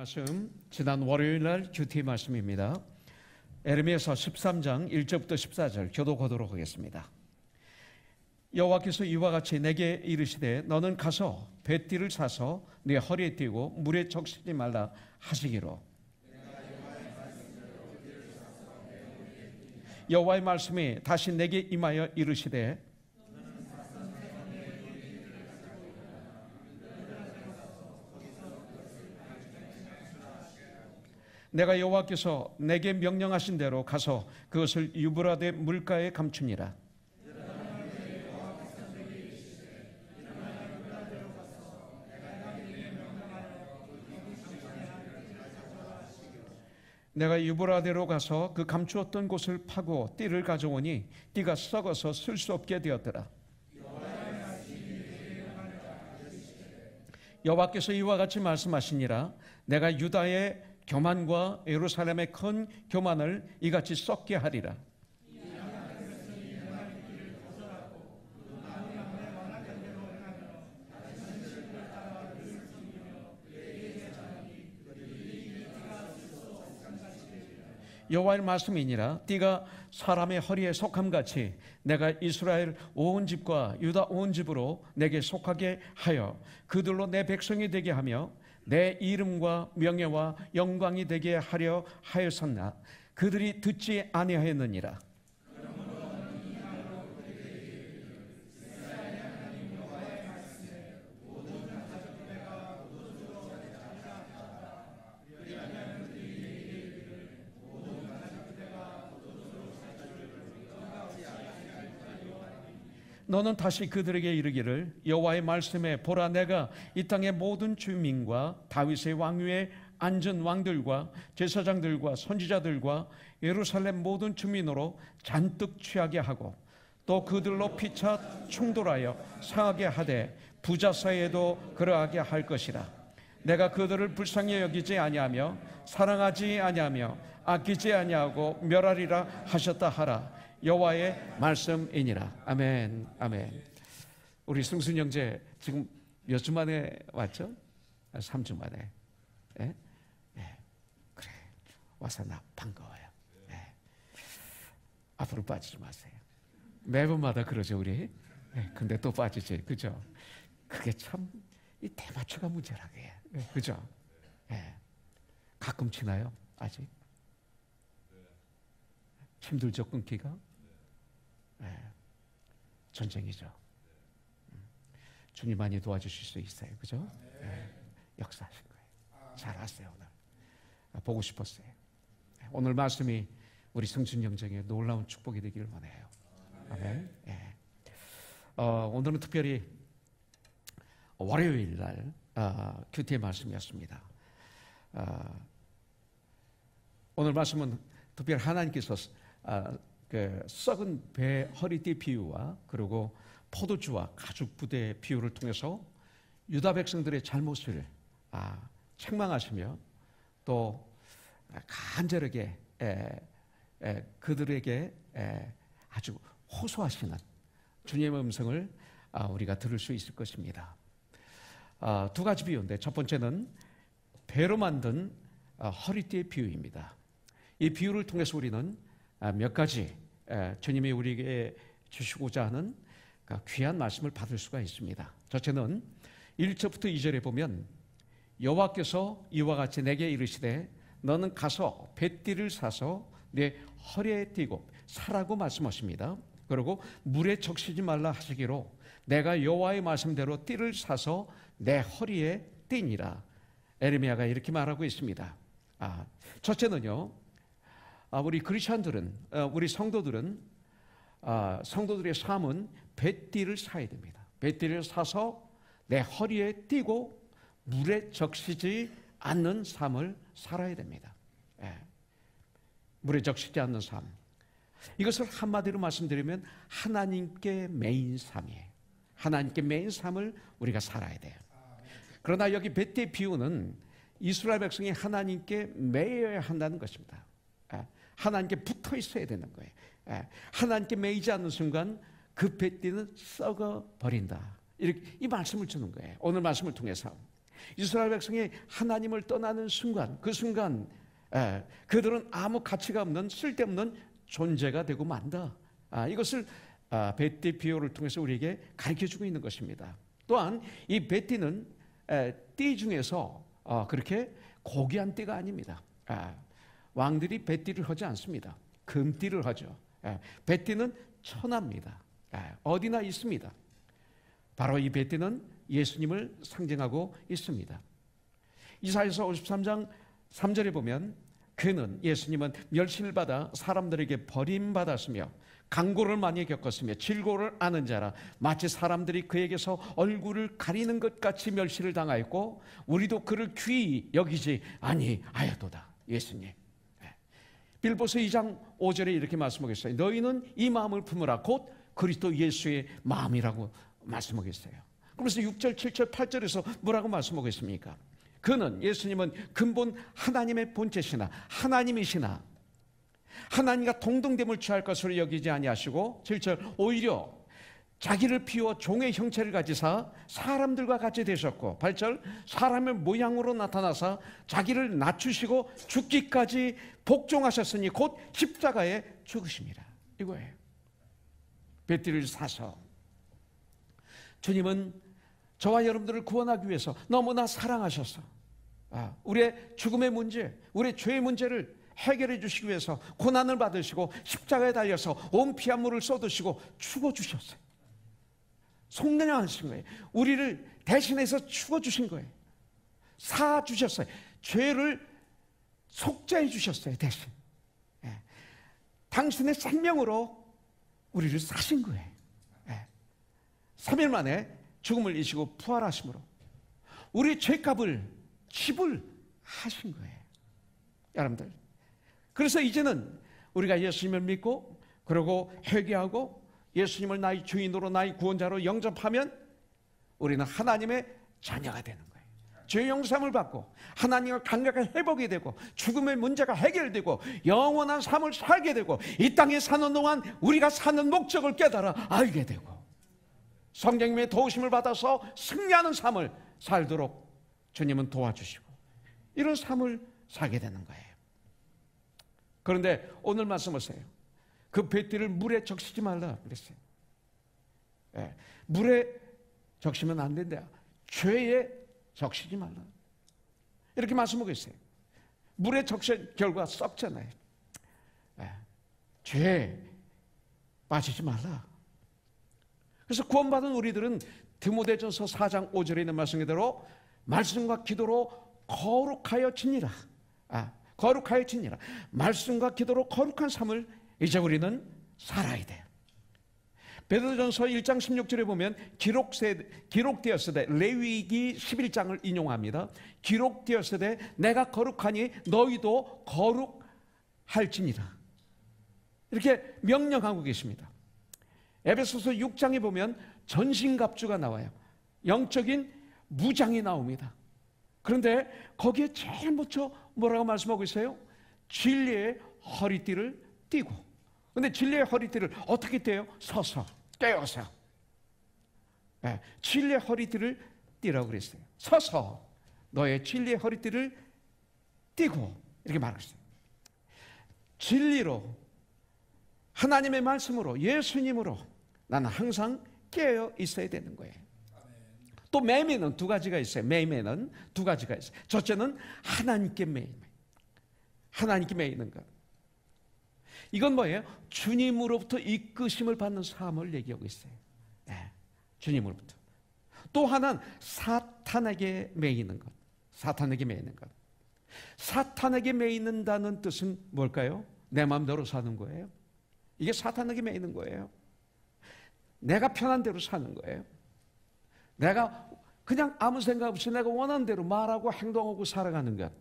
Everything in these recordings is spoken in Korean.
말씀 지난 월요일 날 큐티 말씀입니다. 에레미야서 13장 1절부터 14절 교독하도록 하겠습니다. 여호와께서 이와 같이 내게 이르시되 너는 가서 뱃띠를 사서 네 허리에 띠고 물에 적시지 말라 하시기로. 여호와의 말씀이 다시 내게 임하여 이르시되 내가 여호와께서 내게 명령하신 대로 가서 그것을 유브라데 물가에 감추니라. 내가 유브라데로 가서 그 감추었던 곳을 파고 띠를 가져오니 띠가 썩어서 쓸 수 없게 되었더라. 여호와께서 이와 같이 말씀하시니라. 내가 유다의 교만과 예루살렘의 큰 교만을 이같이 썩게 하리라. 여호와의 말씀이니라. 띠가 사람의 허리에 속함같이 내가 이스라엘 온 집과 유다 온 집으로 내게 속하게 하여 그들로 내 백성이 되게 하며 내 이름과 명예와 영광이 되게 하려 하였었나 그들이 듣지 아니하였느니라. 너는 다시 그들에게 이르기를 여호와의 말씀에 보라 내가 이 땅의 모든 주민과 다윗의 왕위에 앉은 왕들과 제사장들과 선지자들과 예루살렘 모든 주민으로 잔뜩 취하게 하고 또 그들로 피차 충돌하여 상하게 하되 부자 사이에도 그러하게 할 것이라. 내가 그들을 불쌍히 여기지 아니하며 사랑하지 아니하며 아끼지 아니하고 멸하리라 하셨다 하라. 여호와의 말씀이니라. 아멘, 아멘. 우리 승순 형제 지금 몇 주 만에 왔죠? 3주 만에. 예? 예. 그래. 와서 나 반가워요. 예. 앞으로 빠지지 마세요. 매번마다 그러죠, 우리. 예. 근데 또 빠지지, 그죠? 그게 참 이 대마초가 문제라게. 예. 그죠? 예. 가끔 지나요, 아직. 힘들죠, 끊기가? 네. 전쟁이죠. 주님 많이 도와주실 수 있어요. 그죠? 네. 역사하실 거예요. 잘 아세요, 오늘. 보고 싶었어요. 오늘 말씀이 우리 성춘 영정의 놀라운 축복이 되기를 원해요. 아멘. 네. 오늘은 특별히 월요일 날 큐티의 말씀이었습니다. 오늘 말씀은 특별히 하나님께서 그 썩은 배 허리띠 비유와 그리고 포도주와 가죽 부대 비유를 통해서 유다 백성들의 잘못을 책망하시며 또 간절하게 그들에게 아주 호소하시는 주님의 음성을 우리가 들을 수 있을 것입니다. 두 가지 비유인데 첫 번째는 배로 만든 허리띠의 비유입니다. 이 비유를 통해서 우리는 몇 가지 주님이 우리에게 주시고자 하는 귀한 말씀을 받을 수가 있습니다. 첫째는 1절부터 2절에 보면 여호와께서 이와 같이 내게 이르시되 너는 가서 뱃띠를 사서 내 허리에 띠고 사라고 말씀하십니다. 그리고 물에 적시지 말라 하시기로 내가 여호와의 말씀대로 띠를 사서 내 허리에 띠니라. 에레미야가 이렇게 말하고 있습니다. 첫째는요, 우리 크리스천들은, 우리 성도들은, 성도들의 삶은 뱃띠를 사야 됩니다. 뱃띠를 사서 내 허리에 띠고 물에 적시지 않는 삶을 살아야 됩니다. 예. 물에 적시지 않는 삶. 이것을 한마디로 말씀드리면 하나님께 매인 삶이에요. 하나님께 매인 삶을 우리가 살아야 돼요. 그러나 여기 뱃띠의 비유는 이스라엘 백성이 하나님께 매여야 한다는 것입니다. 하나님께 붙어 있어야 되는 거예요. 하나님께 매이지 않는 순간 그 뱃띠는 썩어 버린다. 이렇게 이 말씀을 주는 거예요. 오늘 말씀을 통해서 이스라엘 백성이 하나님을 떠나는 순간, 그 순간 그들은 아무 가치가 없는 쓸데없는 존재가 되고 만다. 이것을 벳띠 비유를 통해서 우리에게 가르쳐주고 있는 것입니다. 또한 이 벳띠는 띠 중에서 그렇게 고귀한 띠가 아닙니다. 왕들이 벳띠를 하지 않습니다. 금띠를 하죠. 벳띠는 천하입니다. 어디나 있습니다. 바로 이 벳띠는 예수님을 상징하고 있습니다. 이사야서 53장 3절에 보면 그는, 예수님은 멸시를 받아 사람들에게 버림받았으며 강고를 많이 겪었으며 질고를 아는 자라, 마치 사람들이 그에게서 얼굴을 가리는 것 같이 멸시를 당하였고 우리도 그를 귀히 여기지 아니하였도다. 예수님. 빌보서 2장 5절에 이렇게 말씀하고 있어요. 너희는 이 마음을 품으라. 곧 그리스도 예수의 마음이라고 말씀하고 있어요. 그래서 6절, 7절, 8절에서 뭐라고 말씀하고 있습니까? 그는, 예수님은 근본 하나님의 본체시나 하나님이시나 하나님과 동등됨을 취할 것으로 여기지 아니하시고, 7절, 오히려 자기를 비워 종의 형체를 가지사 사람들과 같이 되셨고, 8절, 사람의 모양으로 나타나사 자기를 낮추시고 죽기까지 복종하셨으니 곧 십자가에 죽으심이라. 이거예요. 벳띠를 사서 주님은 저와 여러분들을 구원하기 위해서 너무나 사랑하셨어. 우리의 죽음의 문제, 우리의 죄의 문제를 해결해 주시기 위해서 고난을 받으시고 십자가에 달려서 온 피 한 물을 쏟으시고 죽어주셨어요. 속량하신 거예요. 우리를 대신해서 죽어주신 거예요. 사주셨어요. 죄를 속죄해 주셨어요. 대신 당신의 생명으로 우리를 사신 거예요. 3일 만에 죽음을 이기시고 부활하심으로 우리 죄값을 지불하신 거예요. 여러분들, 그래서 이제는 우리가 예수님을 믿고 그리고 회개하고 예수님을 나의 주인으로 나의 구원자로 영접하면 우리는 하나님의 자녀가 되는 거예요. 죄 용서함을 받고 하나님과 관계가 회복이 되고 죽음의 문제가 해결되고 영원한 삶을 살게 되고 이 땅에 사는 동안 우리가 사는 목적을 깨달아 알게 되고 성령님의 도우심을 받아서 승리하는 삶을 살도록 주님은 도와주시고 이런 삶을 살게 되는 거예요. 그런데 오늘 말씀 보세요. 그 뱃띠를 물에 적시지 말라 그랬어요. 물에 적시면 안 된다. 죄에 적시지 말라. 이렇게 말씀하고 있어요. 물에 적신 결과 썩잖아요. 죄에 빠지지 말라. 그래서 구원받은 우리들은 디모데전서 4장 5절에 있는 말씀 그대로 말씀과 기도로 거룩하여 지니라. 거룩하여 지니라. 말씀과 기도로 거룩한 삶을 이제 우리는 살아야 돼요. 베드로전서 1장 16절에 보면 기록되었을 때, 레위기 11장을 인용합니다. 기록되었을 때 내가 거룩하니 너희도 거룩할지니라. 이렇게 명령하고 계십니다. 에베소서 6장에 보면 전신갑주가 나와요. 영적인 무장이 나옵니다. 그런데 거기에 제일 먼저 뭐라고 말씀하고 있어요? 진리의 허리띠를 띠고. 그런데 진리의 허리띠를 어떻게 떼요? 서서, 떼어서. 진리의 허리띠를 띠라고 그랬어요. 서서 너의 진리의 허리띠를 띠고 이렇게 말했어요. 진리로, 하나님의 말씀으로, 예수님으로 나는 항상 깨어 있어야 되는 거예요. 또 매매는 두 가지가 있어요. 매매는 두 가지가 있어요. 첫째는 하나님께 매이는 거예요. 하나님께 매이는 것. 이건 뭐예요? 주님으로부터 이끄심을 받는 삶을 얘기하고 있어요. 주님으로부터. 또 하나는 사탄에게 매이는 것. 사탄에게 매이는 것. 사탄에게 매이는다는 뜻은 뭘까요? 내 마음대로 사는 거예요. 이게 사탄에게 매이는 거예요. 내가 편한 대로 사는 거예요. 내가 그냥 아무 생각 없이 내가 원하는 대로 말하고 행동하고 살아가는 것.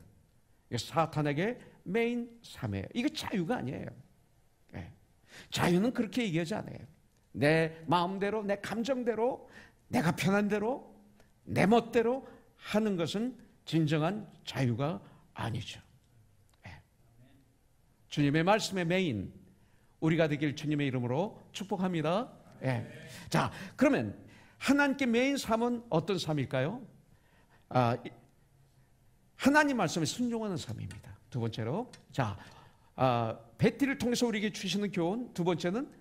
이게 사탄에게 매인 삶이에요. 이게 자유가 아니에요. 자유는 그렇게 얘기하지 않아요. 내 마음대로, 내 감정대로, 내가 편한 대로, 내 멋대로 하는 것은 진정한 자유가 아니죠. 주님의 말씀에 매인 우리가 되길 주님의 이름으로 축복합니다. 자, 그러면 하나님께 매인 삶은 어떤 삶일까요? 하나님 말씀에 순종하는 삶입니다. 두 번째로, 베티를 통해서 우리에게 주시는 교훈, 두 번째는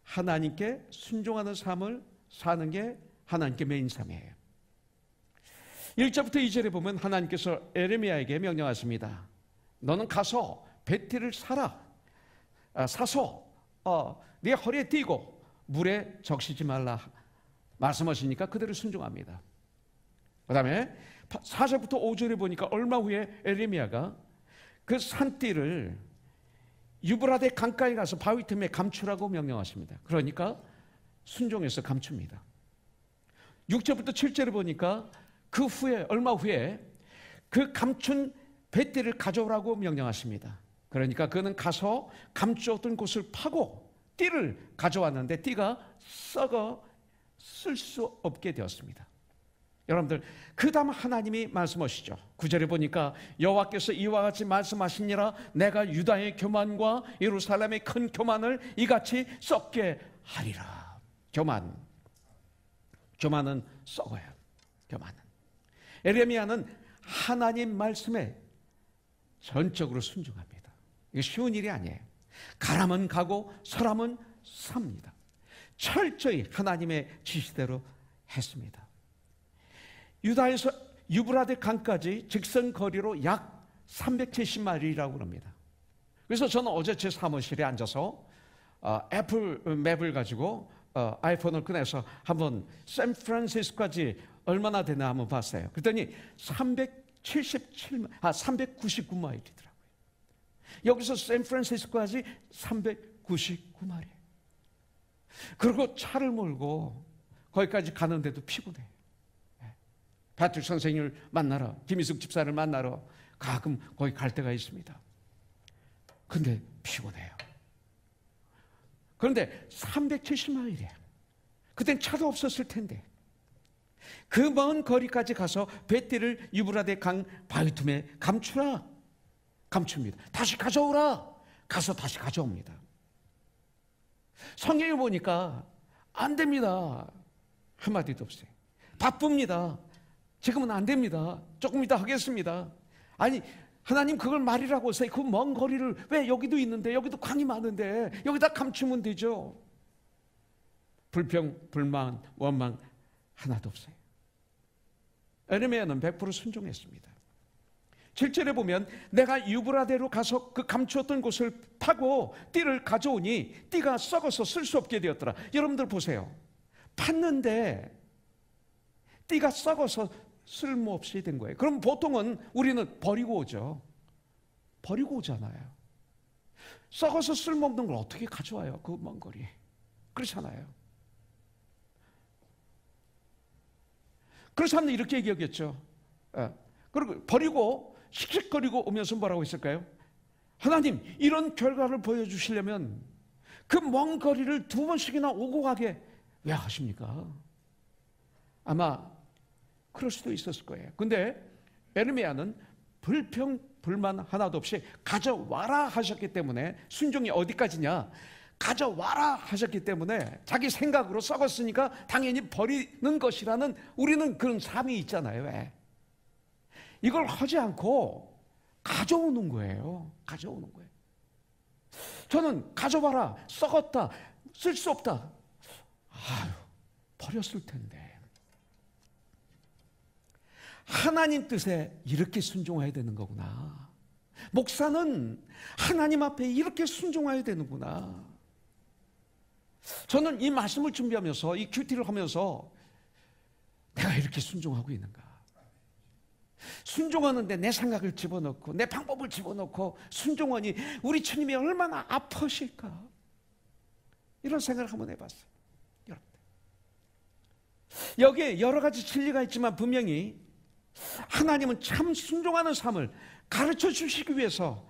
하나님께 순종하는 삶을 사는 게 하나님께 매인 삶이에요. 1절부터 2절에 보면 하나님께서 에레미야에게 명령하십니다. 너는 가서 베티를 사서 네 허리에 띠고 물에 적시지 말라 말씀하시니까 그대로 순종합니다. 그 다음에 4절부터 5절에 보니까 얼마 후에 에레미야가 그 산띠를 유브라데 강가에 가서 바위 틈에 감추라고 명령하십니다. 그러니까 순종해서 감춥니다. 6절부터 7절에 보니까 그 후에 얼마 후에 그 감춘 뱃띠를 가져오라고 명령하십니다. 그러니까 그는 가서 감추었던 곳을 파고 띠를 가져왔는데 띠가 썩어 쓸 수 없게 되었습니다. 여러분들, 그 다음 하나님이 말씀하시죠. 9절에 보니까 여호와께서 이와 같이 말씀하시니라. 내가 유다의 교만과 예루살렘의 큰 교만을 이같이 썩게 하리라. 교만은 썩어요. 교만은. 에레미야는 하나님 말씀에 전적으로 순종합니다. 이게 쉬운 일이 아니에요. 가라면 가고 서라면 삽니다. 철저히 하나님의 지시대로 했습니다. 유다에서 유브라데 강까지 직선 거리로 약 370마일이라고 합니다. 그래서 저는 어제 제 사무실에 앉아서 애플 맵을 가지고 아이폰을 꺼내서 한번 샌프란시스코까지 얼마나 되나 한번 봤어요. 그랬더니 399마일이더라고요. 여기서 샌프란시스코까지 399마일이에요. 그리고 차를 몰고 거기까지 가는데도 피곤해요. 파트릭 선생님을 만나러, 김희숙 집사를 만나러 가끔 거기 갈 때가 있습니다. 근데 피곤해요. 그런데 370마일이에요. 그땐 차도 없었을 텐데 그 먼 거리까지 가서 뱃띠를 유브라데 강 바위 틈에 감춥니다. 다시 가져오라. 가서 다시 가져옵니다. 성경에 보니까 안 됩니다. 한마디도 없어요. 바쁩니다. 지금은 안 됩니다. 조금 이따 하겠습니다. 아니, 하나님 그걸 말이라고 했어요. 그 먼 거리를 왜 여기도 있는데, 여기도 강이 많은데 여기다 감추면 되죠. 불평, 불만, 원망 하나도 없어요. 에레미야는 100% 순종했습니다. 7절에 보면 내가 유브라데로 가서 그 감추었던 곳을 파고 띠를 가져오니 띠가 썩어서 쓸 수 없게 되었더라. 여러분들 보세요. 팠는데 띠가 썩어서 쓸모없이 된 거예요. 그럼 보통은 우리는 버리고 오죠. 버리고 오잖아요. 썩어서 쓸모없는 걸 어떻게 가져와요? 그 먼 거리. 그렇잖아요. 그래서 사람들이 이렇게 얘기하겠죠. 그리고 버리고 씩씩거리고 오면서 뭐라고 했을까요? 하나님, 이런 결과를 보여주시려면 그 먼 거리를 2번씩이나 오고 가게 왜 하십니까? 아마 그럴 수도 있었을 거예요. 근데 에레미야는 불평, 불만 하나도 없이 가져와라 하셨기 때문에, 순종이 어디까지냐? 가져와라 하셨기 때문에 자기 생각으로 썩었으니까 당연히 버리는 것이라는 우리는 그런 삶이 있잖아요. 왜? 이걸 하지 않고 가져오는 거예요. 가져오는 거예요. 저는 가져와라, 썩었다, 쓸 수 없다. 버렸을 텐데. 하나님 뜻에 이렇게 순종해야 되는 거구나. 목사는 하나님 앞에 이렇게 순종해야 되는구나. 저는 이 말씀을 준비하면서, 이 큐티를 하면서 내가 이렇게 순종하고 있는가? 순종하는데 내 생각을 집어넣고 내 방법을 집어넣고 순종하니 우리 주님이 얼마나 아프실까? 이런 생각을 한번 해봤어요. 여러분들, 여기에 여러 가지 진리가 있지만 분명히 하나님은 참 순종하는 삶을 가르쳐 주시기 위해서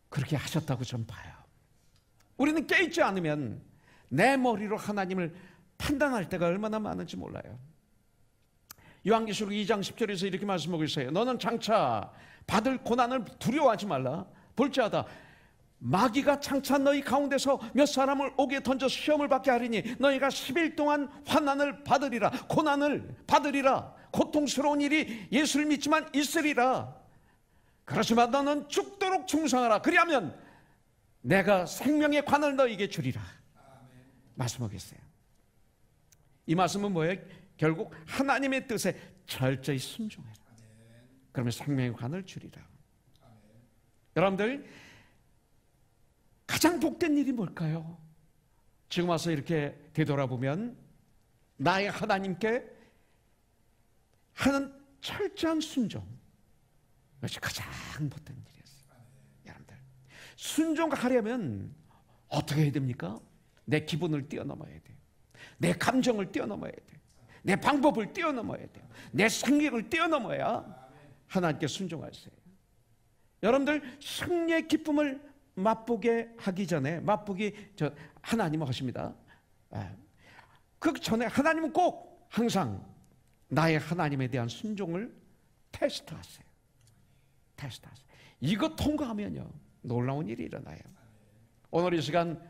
그렇게 하셨다고 좀 봐요. 우리는 깨있지 않으면 내 머리로 하나님을 판단할 때가 얼마나 많은지 몰라요. 요한계시록 2장 10절에서 이렇게 말씀하고 있어요. 너는 장차 받을 고난을 두려워하지 말라. 볼지어다 마귀가 장차 너희 가운데서 몇 사람을 옥에 던져 시험을 받게 하리니 너희가 10일 동안 환난을 받으리라. 고난을 받으리라. 고통스러운 일이 예수를 믿지만 있으리라. 그렇지만 너는 죽도록 충성하라. 그리하면 내가 생명의 관을 너에게 주리라. 말씀하겠어요. 이 말씀은 뭐예요? 결국 하나님의 뜻에 철저히 순종해라. 그러면 생명의 관을 주리라. 여러분들, 가장 복된 일이 뭘까요? 지금 와서 이렇게 되돌아보면 나의 하나님께 하는 철저한 순종, 이것이 가장 복된 일이었어요. 여러분들, 순종하려면 어떻게 해야 됩니까? 내 기분을 뛰어넘어야 돼요. 내 감정을 뛰어넘어야 돼요. 내 방법을 뛰어넘어야 돼요. 내 생각을 뛰어넘어야 하나님께 순종하세요. 여러분들, 승리의 기쁨을 맛보게 하기 전에, 맛보기 하나님은 하십니다. 그 전에 하나님은 꼭 항상 나의 하나님에 대한 순종을 테스트하세요. 테스트하세요. 이거 통과하면요, 놀라운 일이 일어나요. 오늘 이 시간,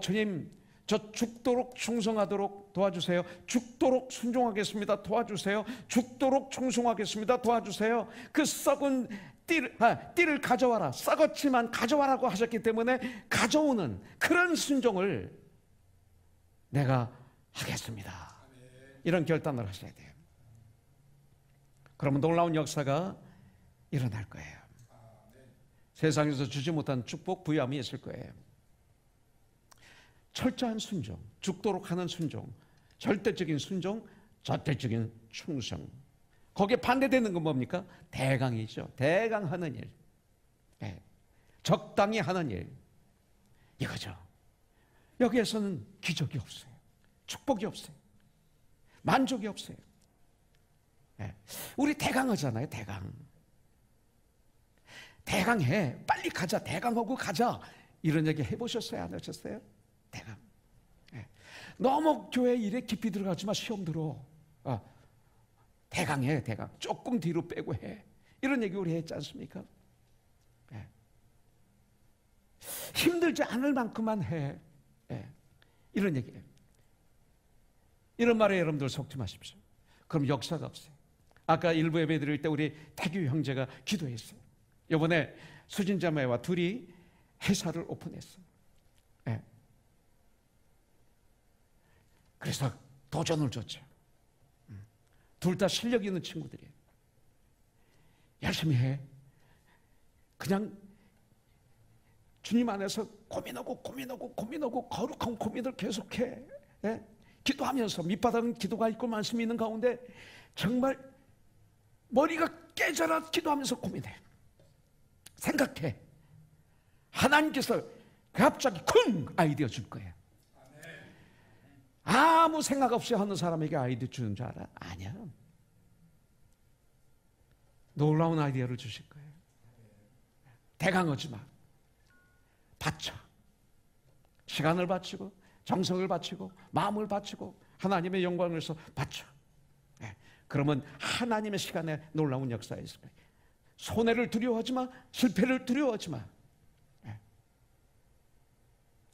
주님, 저 죽도록 충성하도록 도와주세요. 죽도록 순종하겠습니다. 도와주세요. 죽도록 충성하겠습니다. 도와주세요. 그 썩은 띠를 가져와라. 썩었지만 가져와라고 하셨기 때문에 가져오는 그런 순종을 내가 하겠습니다. 이런 결단을 하셔야 돼요. 그러면 놀라운 역사가 일어날 거예요. 세상에서 주지 못한 축복, 부유함이 있을 거예요. 철저한 순종, 죽도록 하는 순종, 절대적인 순종, 절대적인 충성. 거기에 반대되는 건 뭡니까? 대강이죠. 대강하는 일. 네. 적당히 하는 일. 이거죠. 여기에서는 기적이 없어요. 축복이 없어요. 만족이 없어요. 네. 우리 대강하잖아요. 대강. 대강해. 빨리 가자. 대강하고 가자. 이런 얘기 해보셨어요? 안 하셨어요? 대강. 네. 너무 교회 일에 깊이 들어가지 마. 시험 들어. 대강해. 대강. 조금 뒤로 빼고 해. 이런 얘기 우리 했지 않습니까? 네. 힘들지 않을 만큼만 해. 네. 이런 얘기예요. 이런 말에 여러분들 속지 마십시오. 그럼 역사가 없어요. 아까 일부 예배 드릴 때 우리 태규 형제가 기도했어요. 이번에 수진자매와 둘이 회사를 오픈했어요. 네. 그래서 도전을 줬죠. 둘 다 실력 있는 친구들이에요. 열심히 해. 그냥 주님 안에서 고민하고 거룩한 고민을 계속해. 예? 기도하면서 밑바닥은 기도가 있고 말씀이 있는 가운데 정말 머리가 깨져라 기도하면서 고민해. 생각해. 하나님께서 갑자기 쿵 아이디어 줄 거예요. 아무 생각 없이 하는 사람에게 아이디어 주는 줄 알아? 아니야. 놀라운 아이디어를 주실 거예요. 대강하지 마. 바쳐. 시간을 바치고 정성을 바치고 마음을 바치고 하나님의 영광을 위해서 바쳐. 네. 그러면 하나님의 시간에 놀라운 역사가 있을 거예요. 손해를 두려워하지 마. 실패를 두려워하지 마. 네.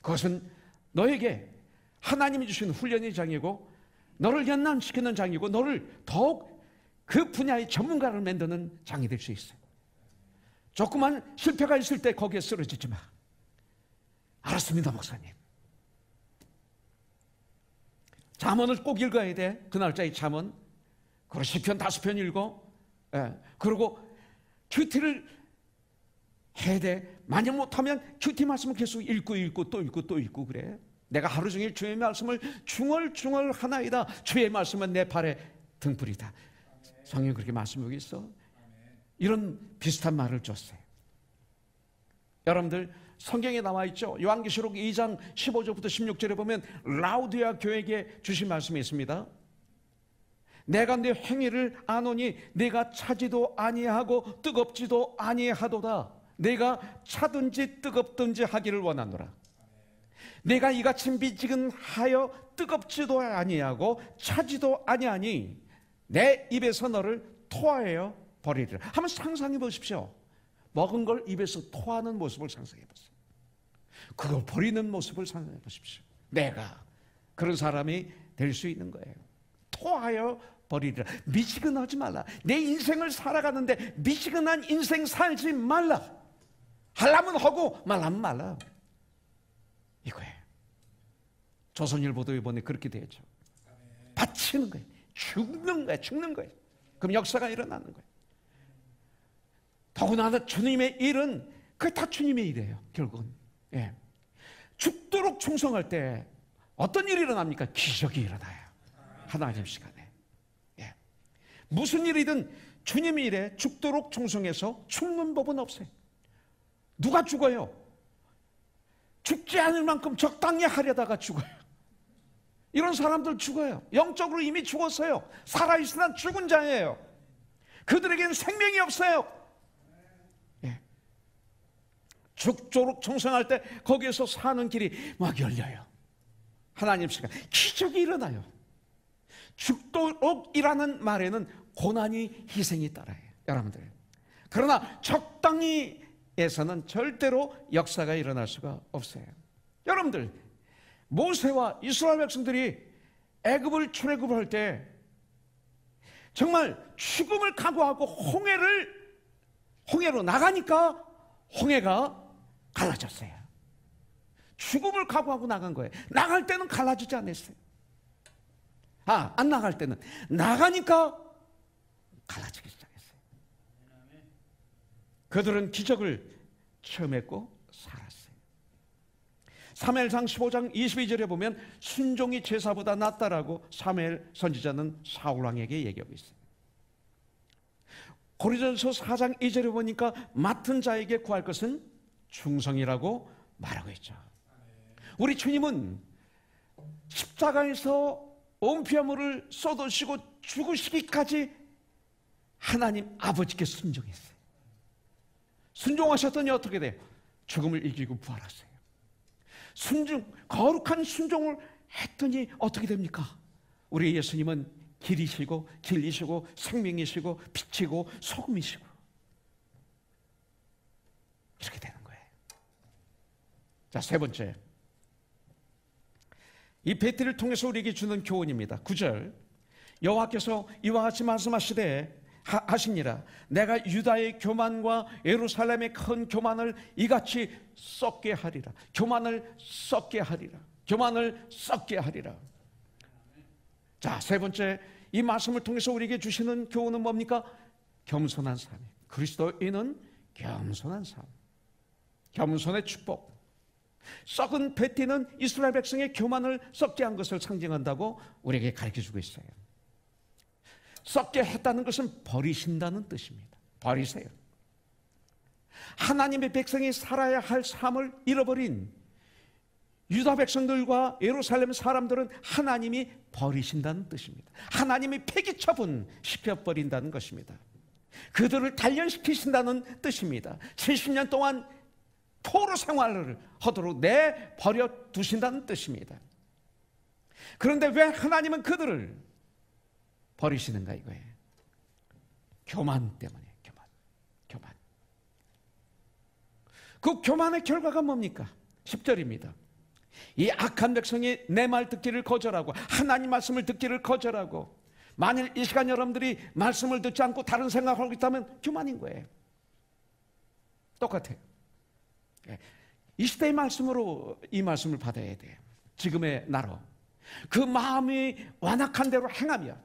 그것은 너에게 하나님이 주신 훈련의 장이고 너를 연단시키는 장이고 너를 더욱 그 분야의 전문가를 만드는 장이 될 수 있어요. 조그만 실패가 있을 때 거기에 쓰러지지 마. 알았습니다, 목사님. 잠언을 꼭 읽어야 돼. 그 날짜의 잠언. 그리고 시편 5편 읽어. 예. 그리고 큐티를 해야 돼. 만약 못하면 큐티 말씀을 계속 읽고 또 읽고 그래. 내가 하루 종일 주의 말씀을 중얼중얼 하나이다. 주의 말씀은 내 발의 등불이다. 성경이 그렇게 말씀하고 있어. 이런 비슷한 말을 줬어요. 여러분들 성경에 나와 있죠. 요한계시록 2장 15절부터 16절에 보면 라우디아 교회에게 주신 말씀이 있습니다. 내가 네 행위를 아노니 네가 차지도 아니하고 뜨겁지도 아니하도다. 내가 차든지 뜨겁든지 하기를 원하노라. 내가 이같이 미지근하여 뜨겁지도 아니하고 차지도 아니하니 내 입에서 너를 토하여 버리리라. 한번 상상해 보십시오. 먹은 걸 입에서 토하는 모습을 상상해 보세요. 그걸 버리는 모습을 상상해 보십시오. 내가 그런 사람이 될 수 있는 거예요. 토하여 버리리라. 미지근하지 말라. 내 인생을 살아가는데 미지근한 인생 살지 말라. 하려면 하고 말라면 말라. 이거예요. 조선일보도 이번에 그렇게 되었죠. 바치는 거예요. 죽는 거예요. 그럼 역사가 일어나는 거예요. 더구나 주님의 일은 그게 다 주님의 일이에요. 결국은. 예. 죽도록 충성할 때 어떤 일이 일어납니까? 기적이 일어나요. 하나님 시간에. 예. 무슨 일이든 주님의 일에 죽도록 충성해서 죽는 법은 없어요. 누가 죽어요? 죽지 않을 만큼 적당히 하려다가 죽어요. 이런 사람들 죽어요. 영적으로 이미 죽었어요. 살아있으나 죽은 자예요. 그들에게는 생명이 없어요. 예. 죽도록 충성할 때 거기에서 사는 길이 막 열려요. 하나님 시간 기적이 일어나요. 죽도록이라는 말에는 고난이 희생이 따라요. 여러분들. 그러나 적당히에서는 절대로 역사가 일어날 수가 없어요. 여러분들, 모세와 이스라엘 백성들이 애굽을 출애굽할 때 정말 죽음을 각오하고 홍해로 나가니까 홍해가 갈라졌어요. 죽음을 각오하고 나간 거예요. 나갈 때는 갈라지지 않았어요. 안 나갈 때는 나가니까 갈라지기 시작했어요. 그들은 기적을 체험했고 살았어요. 사무엘상 15장 22절에 보면 순종이 제사보다 낫다라고 사무엘 선지자는 사울왕에게 얘기하고 있어요. 고린도전서 4장 2절에 보니까 맡은 자에게 구할 것은 충성이라고 말하고 있죠. 우리 주님은 십자가에서 온 피아물을 쏟으시고 죽으시기까지 하나님 아버지께 순종했어요. 순종하셨더니 어떻게 돼요? 죽음을 이기고 부활하세요. 거룩한 순종을 했더니 어떻게 됩니까? 우리 예수님은 길이시고 진리시고 생명이시고 빛이고 소금이시고 이렇게 되는 거예요. 자, 세 번째, 이 베티를 통해서 우리에게 주는 교훈입니다. 9절, 여호와께서 이와 같이 말씀하시되 하시니라. 내가 유다의 교만과 예루살렘의 큰 교만을 이같이 썩게 하리라. 교만을 썩게 하리라. 교만을 썩게 하리라. 자, 세 번째, 이 말씀을 통해서 우리에게 주시는 교훈은 뭡니까? 겸손한 삶. 그리스도인은 겸손한 삶. 겸손의 축복. 썩은 베티는 이스라엘 백성의 교만을 썩게 한 것을 상징한다고 우리에게 가르쳐주고 있어요. 썩게 했다는 것은 버리신다는 뜻입니다. 버리세요. 하나님의 백성이 살아야 할 삶을 잃어버린 유다 백성들과 예루살렘 사람들은 하나님이 버리신다는 뜻입니다. 하나님이 폐기 처분시켜버린다는 것입니다. 그들을 단련시키신다는 뜻입니다. 70년 동안 포로 생활을 하도록 내버려 두신다는 뜻입니다. 그런데 왜 하나님은 그들을 버리시는가 이거예요. 교만 때문에. 교만. 그 교만의 결과가 뭡니까? 10절입니다. 이 악한 백성이 내 말 듣기를 거절하고 하나님 말씀을 듣기를 거절하고, 만일 이 시간 여러분들이 말씀을 듣지 않고 다른 생각을 하고 있다면 교만인 거예요. 똑같아요. 이 시대의 말씀으로 이 말씀을 받아야 돼요. 지금의 나로 그 마음이 완악한 대로 행하며,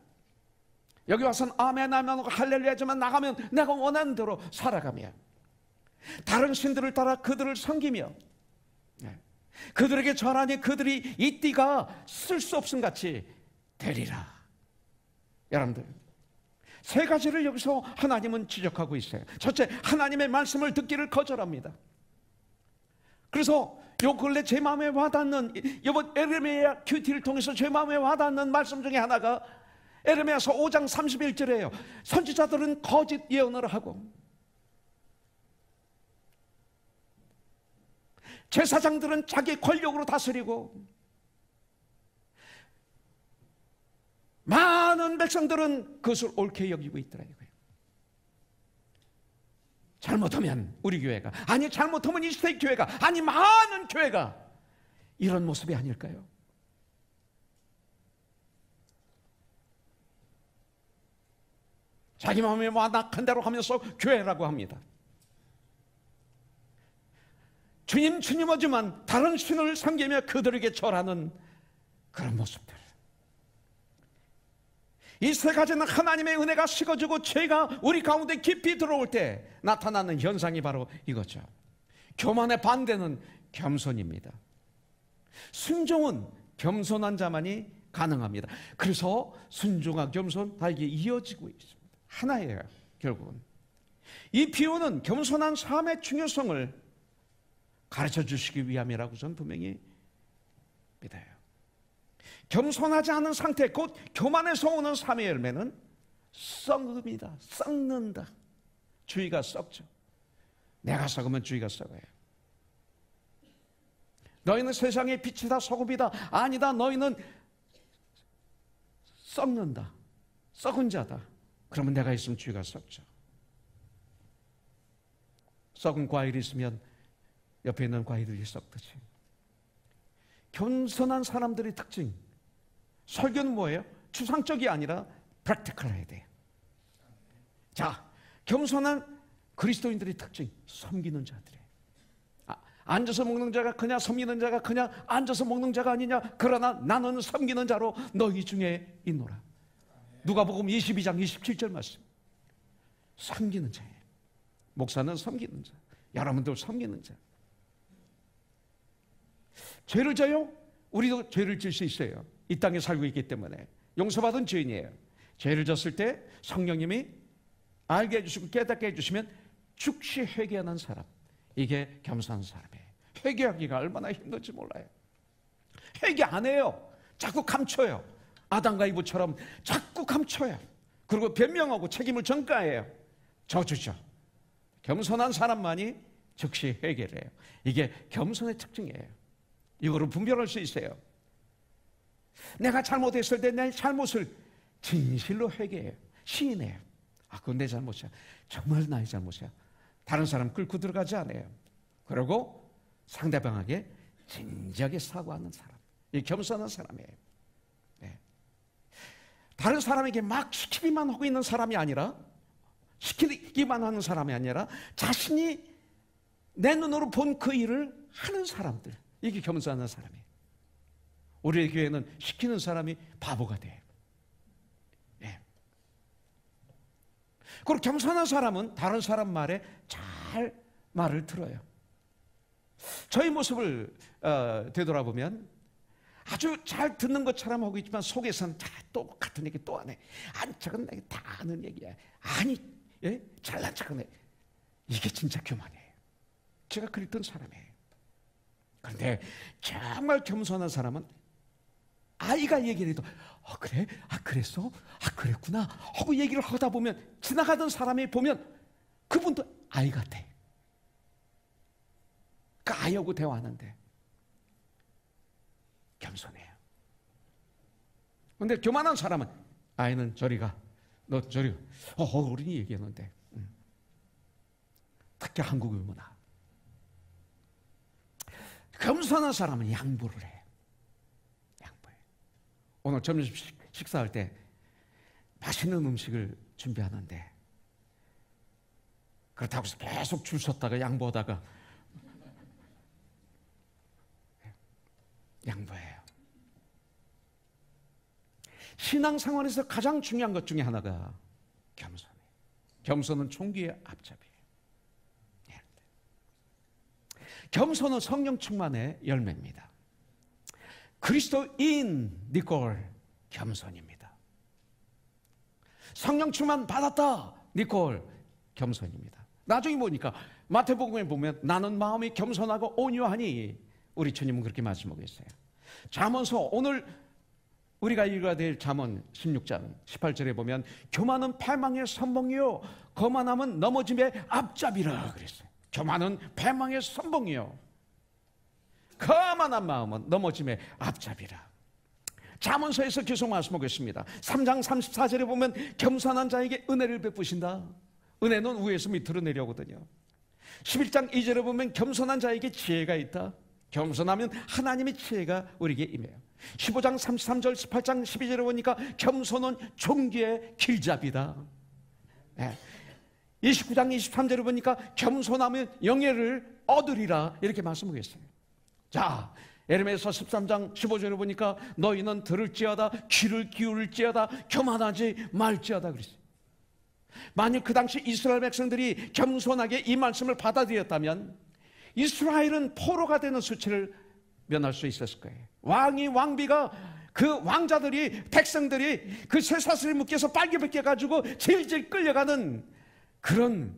여기 와서는 아멘 아멘 할렐루야지만 나가면 내가 원하는 대로 살아가며, 다른 신들을 따라 그들을 섬기며, 그들에게 절하니 그들이 이 띠가 쓸 수 없음 같이 되리라. 여러분들, 세 가지를 여기서 하나님은 지적하고 있어요. 첫째, 하나님의 말씀을 듣기를 거절합니다. 그래서 요 근래 제 마음에 와닿는, 이번 에레미야 큐티를 통해서 제 마음에 와닿는 말씀 중에 하나가 에레미야서 5장 31절이에요. 선지자들은 거짓 예언을 하고 제사장들은 자기 권력으로 다스리고 많은 백성들은 그것을 옳게 여기고 있더라고요. 잘못하면 우리 교회가, 아니 잘못하면 이 시대의 교회가, 아니 많은 교회가 이런 모습이 아닐까요? 자기 마음에 완악한 대로 하면서 교회라고 합니다. 주님 하지만 다른 신을 섬기며 그들에게 절하는 그런 모습들. 이 세 가지는 하나님의 은혜가 식어지고 죄가 우리 가운데 깊이 들어올 때 나타나는 현상이 바로 이거죠. 교만의 반대는 겸손입니다. 순종은 겸손한 자만이 가능합니다. 그래서 순종과 겸손 다 이게 이어지고 있습니다. 하나예요, 결국은. 이 비유는 겸손한 삶의 중요성을 가르쳐 주시기 위함이라고 저는 분명히 믿어요. 겸손하지 않은 상태, 곧 교만에서 오는 삶의 열매는 썩습니다. 썩는다. 주의가 썩죠. 내가 썩으면 주의가 썩어요. 너희는 세상의 빛이다, 소금이다. 아니다, 너희는 썩는다. 썩은 자다. 그러면 내가 있으면 주의가 썩죠. 썩은 과일이 있으면 옆에 있는 과일들이 썩듯이. 겸손한 사람들의 특징. 설교는 뭐예요? 추상적이 아니라 프랙티컬해야 돼요. 자, 겸손한 그리스도인들의 특징. 섬기는 자들이에요. 앉아서 먹는 자가 그냥 섬기는 자가 그냥 앉아서 먹는 자가 아니냐. 그러나 나는 섬기는 자로 너희 중에 있노라. 누가복음 22장 27절 말씀. 섬기는 자예요. 목사는 섬기는 자. 여러분들 섬기는 자. 죄를 져요? 우리도 죄를 질 수 있어요. 이 땅에 살고 있기 때문에. 용서받은 죄인이에요. 죄를 졌을 때 성령님이 알게 해주시고 깨닫게 해주시면 즉시 회개하는 사람. 이게 겸손한 사람이에요. 회개하기가 얼마나 힘든지 몰라요. 회개 안 해요. 자꾸 감춰요. 아담과 이브처럼 자꾸 감춰요. 그리고 변명하고 책임을 전가해요. 저주죠. 겸손한 사람만이 즉시 회개를 해요. 이게 겸손의 특징이에요. 이거를 분별할 수 있어요. 내가 잘못했을 때 내 잘못을 진실로 회개해요. 시인해요. 그건 내 잘못이야. 정말 나의 잘못이야. 다른 사람 끌고 들어가지 않아요. 그리고 상대방에게 진지하게 사과하는 사람. 이 겸손한 사람이에요. 네. 다른 사람에게 막 시키기만 하고 있는 사람이 아니라, 시키기만 하는 사람이 아니라 자신이 내 눈으로 본 그 일을 하는 사람들. 이게 겸손한 사람이에요. 우리의 교회는 시키는 사람이 바보가 돼요. 네. 그리고 겸손한 사람은 다른 사람 말에 잘 말을 들어요. 저희 모습을 되돌아보면 아주 잘 듣는 것처럼 하고 있지만 속에서는 다 똑같은 얘기 또 하네. 아니 저건 내가 다 아는 얘기야. 아니 잘난 척하네. 이게 진짜 교만이에요. 제가 그랬던 사람이에요. 그런데 정말 겸손한 사람은 아이가 얘기를 해도 그래? 그랬어? 그랬구나 하고 얘기를 하다 보면 지나가던 사람이 보면 그분도 아이 같아. 그 아이하고 대화하는데 겸손해요. 그런데 교만한 사람은 아이는 저리 가. 너 저리 가. 어른이 얘기했는데. 특히 한국의 문화. 겸손한 사람은 양보를 해요. 양보해요. 오늘 점심 식사할 때 맛있는 음식을 준비하는데 그렇다고 해서 계속 줄 섰다가 양보하다가 양보해요. 신앙생활에서 가장 중요한 것 중에 하나가 겸손이에요. 겸손은 총기의 앞잡이에요. 겸손은 성령 충만의 열매입니다. 그리스도인 니콜 겸손입니다. 성령 충만 받았다 니콜 겸손입니다. 나중에 보니까 마태복음에 보면 나는 마음이 겸손하고 온유하니 우리 주님은 그렇게 말씀하고 있어요. 잠언서 오늘 우리가 읽어야 될 잠언 16장 18절에 보면 교만은 패망의 선봉이요 거만함은 넘어짐의 앞잡이라 그랬어요. 교만은 패망의 선봉이요 거만한 마음은 넘어짐의 앞잡이라. 잠언서에서 계속 말씀하고 있습니다. 3장 34절에 보면 겸손한 자에게 은혜를 베푸신다. 은혜는 위에서 밑으로 내려오거든요. 11장 2절에 보면 겸손한 자에게 지혜가 있다. 겸손하면 하나님의 지혜가 우리에게 임해요. 15장 33절 18장 12절에 보니까 겸손은 종기의 길잡이다. 29장 23절에 보니까 겸손하면 영예를 얻으리라 이렇게 말씀하고 있어요. 자, 에레미야서 13장 15절에 보니까 너희는 들을지어다 귀를 기울일지어다 교만하지 말지어다 그랬어요. 만약 그 당시 이스라엘 백성들이 겸손하게 이 말씀을 받아들였다면 이스라엘은 포로가 되는 수치를 면할 수 있었을 거예요. 왕이 왕비가 그 왕자들이 백성들이 그 쇠사슬에 묶여서 빨개 벗겨가지고 질질 끌려가는 그런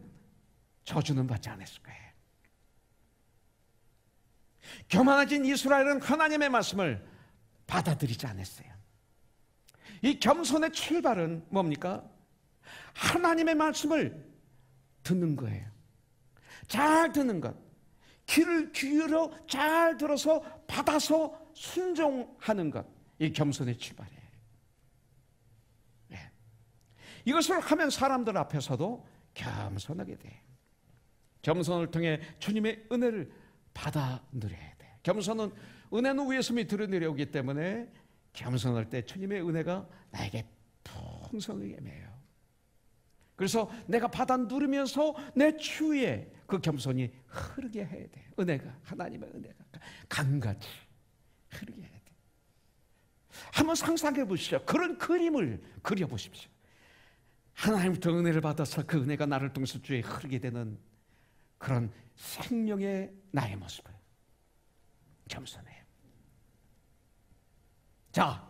저주는 받지 않았을 거예요. 교만해진 이스라엘은 하나님의 말씀을 받아들이지 않았어요. 이 겸손의 출발은 뭡니까? 하나님의 말씀을 듣는 거예요. 잘 듣는 것, 귀를 기울여 잘 들어서 받아서 순종하는 것, 이 겸손의 출발이에요. 네. 이것을 하면 사람들 앞에서도 겸손하게 돼요. 겸손을 통해 주님의 은혜를 받아 누려야 돼. 겸손은 은혜는 위에서 밑으로 내려오기 때문에 겸손할 때 주님의 은혜가 나에게 풍성하게 매요. 그래서 내가 받아 누리면서 내 추위에 그 겸손이 흐르게 해야 돼. 은혜가, 하나님의 은혜가 강같이 흐르게 해야 돼. 한번 상상해 보시죠. 그런 그림을 그려 보십시오. 하나님부터 은혜를 받아서 그 은혜가 나를 통해서 주에 흐르게 되는 그런 생명의 나의 모습을 겸손해요. 자,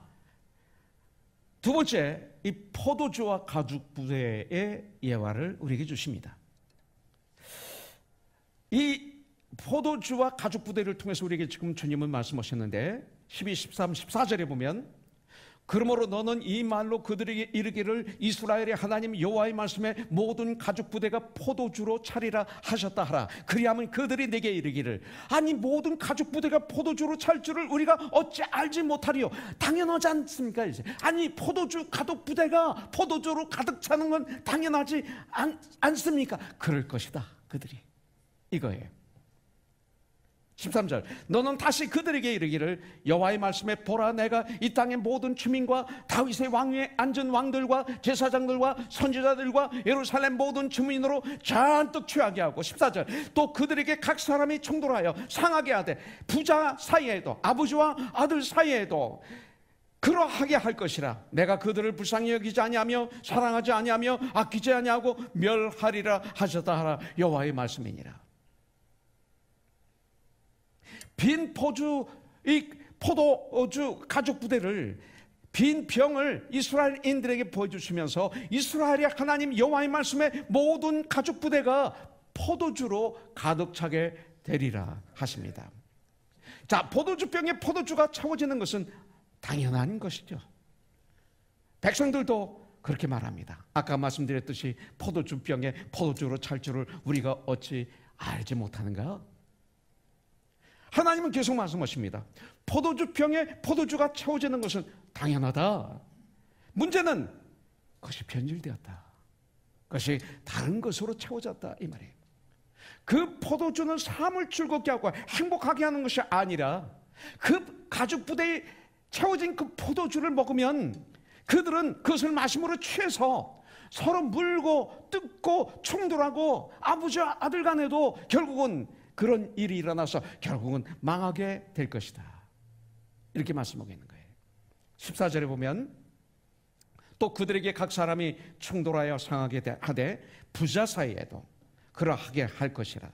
두 번째, 이 포도주와 가죽 부대의 예화를 우리에게 주십니다. 이 포도주와 가죽 부대를 통해서 우리에게 지금 주님은 말씀하셨는데 12, 13, 14절에 보면 그러므로 너는 이 말로 그들에게 이르기를 이스라엘의 하나님 여호와의 말씀에 모든 가죽 부대가 포도주로 차리라 하셨다 하라. 그리하면 그들이 내게 이르기를 아니 모든 가죽 부대가 포도주로 찰 줄을 우리가 어찌 알지 못하리요. 당연하지 않습니까? 이제 아니 포도주 가죽 부대가 포도주로 가득 차는 건 당연하지 않습니까? 그럴 것이다. 그들이 이거예요. 13절 너는 다시 그들에게 이르기를 여호와의 말씀에 보라 내가 이 땅의 모든 주민과 다윗의 왕위에 앉은 왕들과 제사장들과 선지자들과 예루살렘 모든 주민으로 잔뜩 취하게 하고 14절 또 그들에게 각 사람이 충돌하여 상하게 하되 부자 사이에도 아버지와 아들 사이에도 그러하게 할 것이라. 내가 그들을 불쌍히 여기지 아니하며 사랑하지 아니하며 아끼지 아니하고 멸하리라 하셨다 하라. 여호와의 말씀이니라. 빈 이 포도주 가죽 부대를 빈 병을 이스라엘인들에게 보여주시면서 이스라엘의 하나님 여호와의 말씀에 모든 가죽 부대가 포도주로 가득 차게 되리라 하십니다. 자, 포도주병에 포도주가 채워지는 것은 당연한 것이죠. 백성들도 그렇게 말합니다. 아까 말씀드렸듯이 포도주병에 포도주로 찰 줄을 우리가 어찌 알지 못하는가? 하나님은 계속 말씀하십니다. 포도주병에 포도주가 채워지는 것은 당연하다. 문제는 그것이 변질되었다. 그것이 다른 것으로 채워졌다 이 말이에요. 그 포도주는 삶을 즐겁게 하고 행복하게 하는 것이 아니라 그 가죽 부대에 채워진 그 포도주를 먹으면 그들은 그것을 마심으로 취해서 서로 물고 뜯고 충돌하고 아버지와 아들 간에도 결국은 그런 일이 일어나서 결국은 망하게 될 것이다. 이렇게 말씀하고 있는 거예요. 14절에 보면 또 그들에게 각 사람이 충돌하여 상하게 하되 부자 사이에도 그러하게 할 것이라.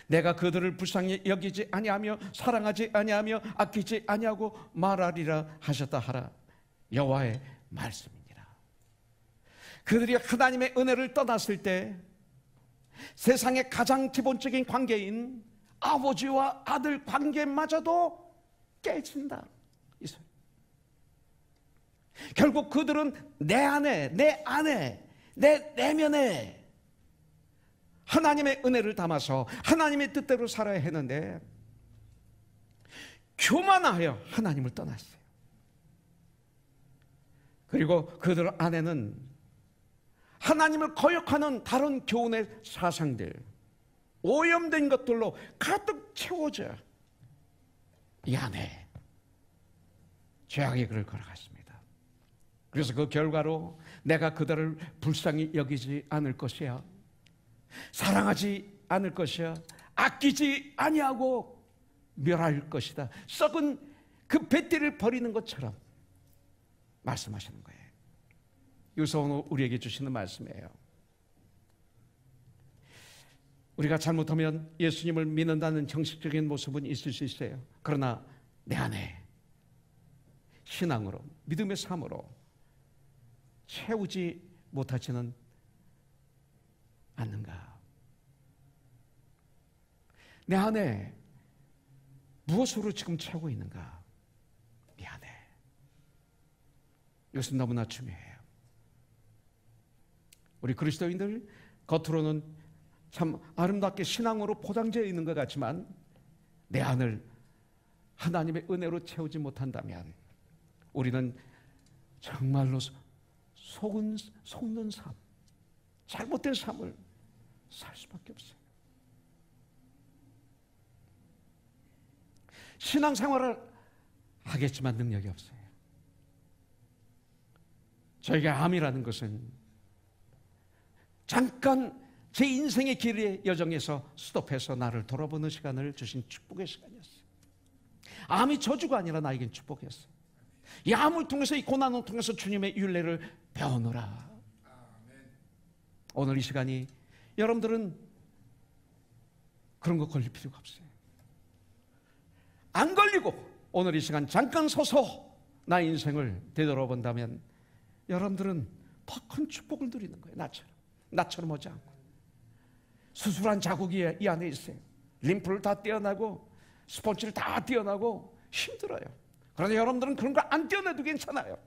내가 그들을 불쌍히 여기지 아니하며 사랑하지 아니하며 아끼지 아니하고 말하리라 하셨다 하라. 여호와의 말씀이니라. 그들이 하나님의 은혜를 떠났을 때 세상의 가장 기본적인 관계인 아버지와 아들 관계마저도 깨진다. 결국 그들은 내 안에, 내 내면에 하나님의 은혜를 담아서 하나님의 뜻대로 살아야 했는데 교만하여 하나님을 떠났어요. 그리고 그들 안에는 하나님을 거역하는 다른 교훈의 사상들, 오염된 것들로 가득 채워져 이 안에 죄악의 글을 걸어갔습니다. 그래서 그 결과로 내가 그들을 불쌍히 여기지 않을 것이야. 사랑하지 않을 것이야. 아끼지 아니하고 멸할 것이다. 썩은 그 뱃띠를 버리는 것처럼 말씀하시는 거예요. 이것은 오늘 우리에게 주시는 말씀이에요. 우리가 잘못하면 예수님을 믿는다는 형식적인 모습은 있을 수 있어요. 그러나 내 안에 신앙으로, 믿음의 삶으로 채우지 못하지는 않는가? 내 안에 무엇으로 지금 채우고 있는가? 미안해. 이것은 너무나 중요해요. 우리 그리스도인들 겉으로는 참 아름답게 신앙으로 포장되어 있는 것 같지만 내 안을 하나님의 은혜로 채우지 못한다면 우리는 정말로 속는 삶, 잘못된 삶을 살 수밖에 없어요. 신앙생활을 하겠지만 능력이 없어요. 저에게 암이라는 것은 잠깐 제 인생의 길의 여정에서 스톱해서 나를 돌아보는 시간을 주신 축복의 시간이었어요. 암이 저주가 아니라 나에겐 축복이었어요. 이 암을 통해서, 이 고난을 통해서 주님의 율례를 배우노라. 오늘 이 시간이 여러분들은 그런 거 걸릴 필요가 없어요. 안 걸리고 오늘 이 시간 잠깐 서서 나의 인생을 되돌아본다면 여러분들은 더 큰 축복을 누리는 거예요. 나처럼 오지 않고. 수술한 자국이 이 안에 있어요. 림프를 다 떼어나고 스폰지를 다 떼어나고 힘들어요. 그런데 여러분들은 그런 거 안 떼어내도 괜찮아요.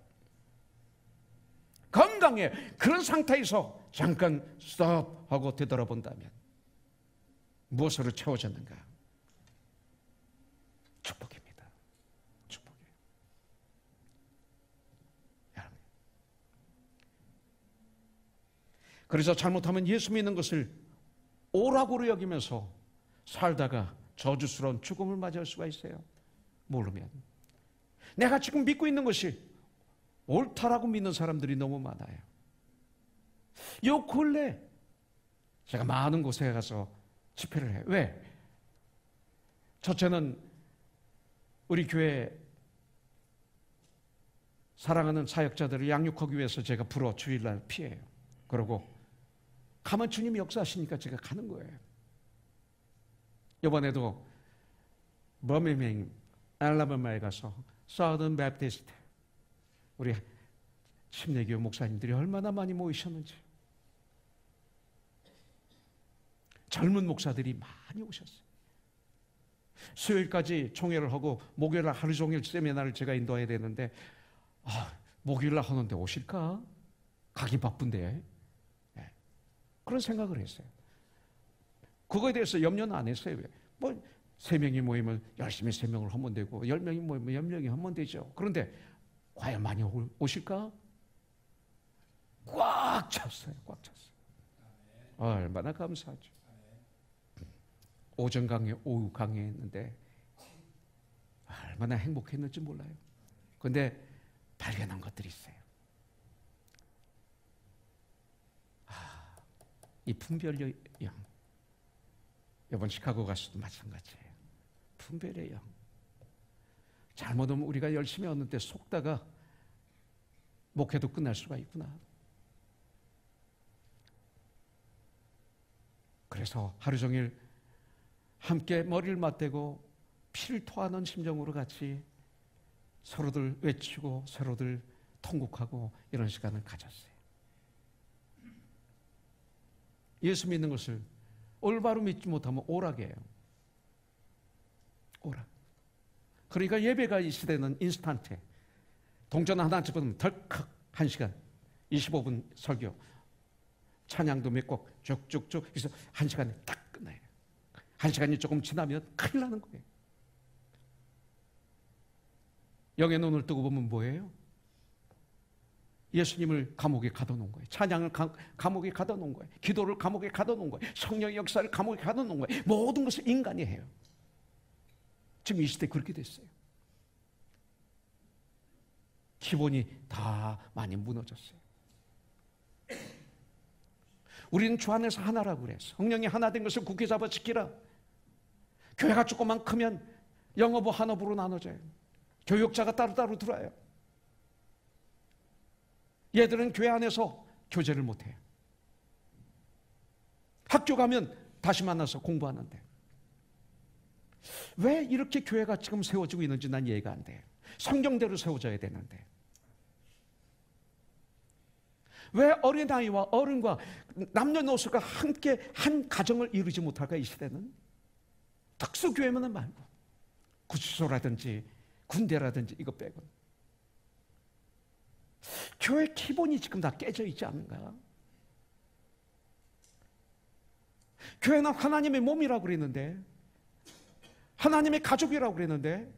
건강해. 그런 상태에서 잠깐 스톱하고 되돌아본다면 무엇으로 채워졌는가? 축복입니다. 축복이에요. 여러분. 그래서 잘못하면 예수 믿는 것을 오락으로 여기면서 살다가 저주스러운 죽음을 맞이할 수가 있어요. 모르면. 내가 지금 믿고 있는 것이 옳다라고 믿는 사람들이 너무 많아요. 요 근래 제가 많은 곳에 가서 집회를 해요. 왜? 첫째는 우리 교회 사랑하는 사역자들을 양육하기 위해서 제가 불어 주일날 피해요. 그러고 가만 주님이 역사하시니까 제가 가는 거예요. 이번에도 버밍엄 알라바마에 가서 사우던 베프티스트 우리 침례교회 목사님들이 얼마나 많이 모이셨는지, 젊은 목사들이 많이 오셨어요. 수요일까지 총회를 하고 목요일날 하루 종일 세미나를 제가 인도해야 되는데 목요일날 하는데 오실까? 가기 바쁜데. 네. 그런 생각을 했어요. 그거에 대해서 염려는 안 했어요. 뭐 3명이 모이면 열심히 3명을 하면 되고 10명이 모이면 10명이 하면 되죠. 그런데 과연 많이 오실까? 꽉 찼어요. 꽉 찼어요. 얼마나 감사하죠. 오전 강의, 오후 강의했는데 얼마나 행복했는지 몰라요. 그런데 발견한 것들이 있어요. 이 분별의 영. 이번 시카고 가서도 마찬가지예요. 분별의 영. 잘못하면 우리가 열심히 하는데 속다가 목회도 끝날 수가 있구나. 그래서 하루 종일 함께 머리를 맞대고 피를 토하는 심정으로 같이 서로들 외치고 서로들 통곡하고 이런 시간을 가졌어요. 예수 믿는 것을 올바로 믿지 못하면 오락이에요. 오락. 그러니까 예배가 이 시대는 인스턴트에 동전 하나 집어넣으면 덜컥 1시간 25분 설교, 찬양도 몇 곡 쭉쭉쭉 그래서 1시간에 딱 끝나요. 1시간이 조금 지나면 큰일 나는 거예요. 영의 눈을 뜨고 보면 뭐예요? 예수님을 감옥에 가둬놓은 거예요. 찬양을 감옥에 가둬놓은 거예요. 기도를 감옥에 가둬놓은 거예요. 성령의 역사를 감옥에 가둬놓은 거예요. 모든 것을 인간이 해요. 지금 이 시대 그렇게 됐어요. 기본이 다 많이 무너졌어요. 우리는 주 안에서 하나라고 그래요. 성령이 하나 된 것을 굳게 잡아 지키라. 교회가 조금만 크면 영어부 한어부로 나눠져요. 교육자가 따로따로 들어와요. 얘들은 교회 안에서 교제를 못해요. 학교 가면 다시 만나서 공부하는데 왜 이렇게 교회가 지금 세워지고 있는지 난 이해가 안 돼요. 성경대로 세워져야 되는데 왜 어린아이와 어른과 남녀노소가 함께 한 가정을 이루지 못할까? 이 시대는 특수교회만 말고 구치소라든지 군대라든지 이거 빼고 교회 기본이 지금 다 깨져 있지 않는가? 교회는 하나님의 몸이라고 그랬는데, 하나님의 가족이라고 그랬는데,